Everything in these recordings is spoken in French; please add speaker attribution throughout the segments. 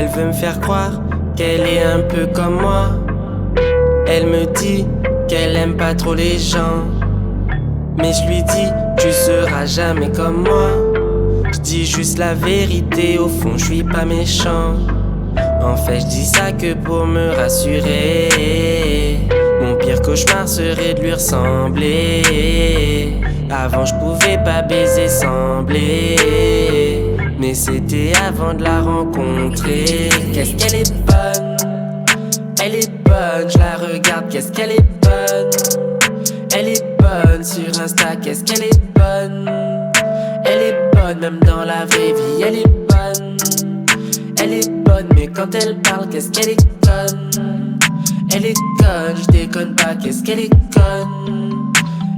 Speaker 1: Elle veut me faire croire qu'elle est un peu comme moi. Elle me dit qu'elle aime pas trop les gens, mais je lui dis tu seras jamais comme moi. Je dis juste la vérité, au fond je suis pas méchant. En fait je dis ça que pour me rassurer. Mon pire cauchemar serait de lui ressembler. Avant je pouvais pas baiser sembler, mais c'était avant de la rencontrer. Qu'est-ce qu'elle est bonne, elle est bonne, je la regarde, qu'est-ce qu'elle est bonne. Elle est bonne sur Insta, qu'est-ce qu'elle est bonne. Elle est bonne même dans la vraie vie, elle est bonne. Elle est bonne mais quand elle parle, qu'est-ce qu'elle est conne. Elle est conne, je déconne pas, qu'est-ce qu'elle est conne.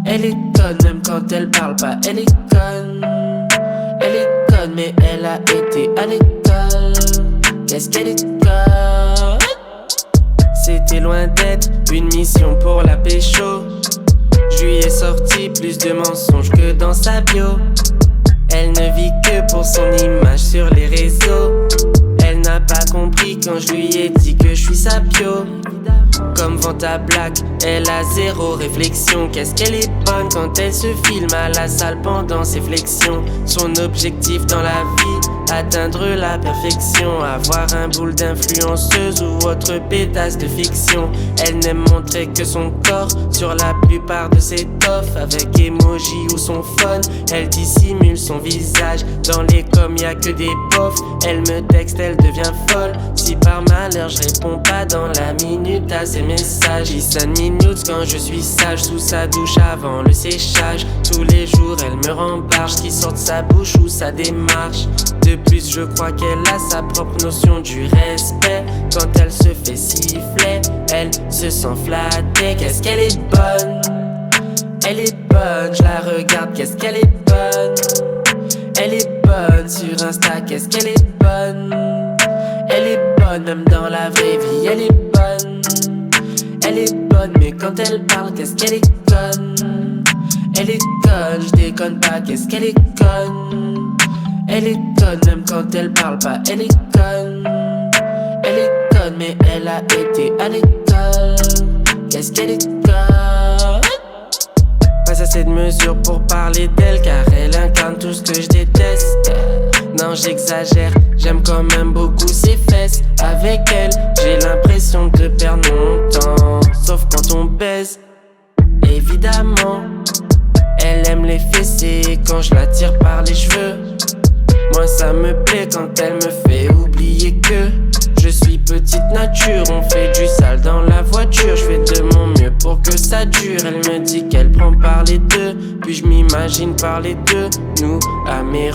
Speaker 1: Elle est conne même quand elle parle pas, elle est conne. Elle est conne mais elle a été à l'école. Qu'est-ce qu'elle est conne. C'était loin d'être une mission pour la pécho. Je lui ai sorti plus de mensonges que dans sa bio. Elle ne vit que pour son image sur les réseaux. Elle n'a pas compris quand je lui ai dit que je suis sa bio. Comme Vanta Black, elle a zéro réflexion. Qu'est-ce qu'elle est bonne quand elle se filme à la salle pendant ses flexions. Son objectif dans la vie, atteindre la perfection. Avoir un boule d'influenceuse ou autre pétasse de fiction. Elle n'aime montrer que son corps sur la plupart de ses toffs. Avec emoji ou son phone, elle dissimule son visage. Dans les coms y'a que des bofs. Elle me texte, elle devient folle. Si par malheur je réponds pas dans la minute à ses messages. Il sonne minutes quand je suis sage. Sous sa douche avant le séchage. Tous les jours elle me rembarge. Qui sort de sa bouche ou sa démarche. De plus je crois qu'elle a sa propre notion du respect. Quand elle se fait siffler, elle se sent flattée. Qu'est-ce qu'elle est bonne, elle est bonne, je la regarde, qu'est-ce qu'elle est bonne. Elle est bonne sur Insta, qu'est-ce qu'elle est bonne. Elle est bonne même dans la vraie vie, elle est bonne. Elle est bonne mais quand elle parle, qu'est-ce qu'elle est conne. Elle est conne, je déconne pas, qu'est-ce qu'elle est conne. Elle est conne même quand elle parle pas, elle est conne. Elle est conne mais elle a été à l'école. Qu'est-ce qu'elle est conne. Pas assez de mesures pour parler d'elle, car elle incarne tout ce que je déteste. Non j'exagère, j'aime quand même beaucoup ses fesses. Avec elle, j'ai l'impression de perdre mon temps. Sauf quand on baise, évidemment. Elle aime les fessées quand je la tire par les cheveux. Moi ça me plaît quand elle me fait oublier que je suis petite nature. On fait du sale dans la voiture, je fais de mon mieux pour que ça dure. Elle me dit qu'elle prend par les deux, puis je m'imagine par les deux. Nous à mes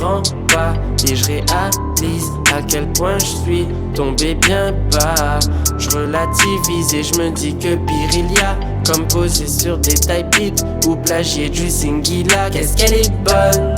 Speaker 1: pas et je réalise à quel point je suis tombé bien bas. Je relativise et je me dis que pire il y a, comme poser sur des type beats ou plagier du Singila. Qu'est-ce qu'elle est bonne,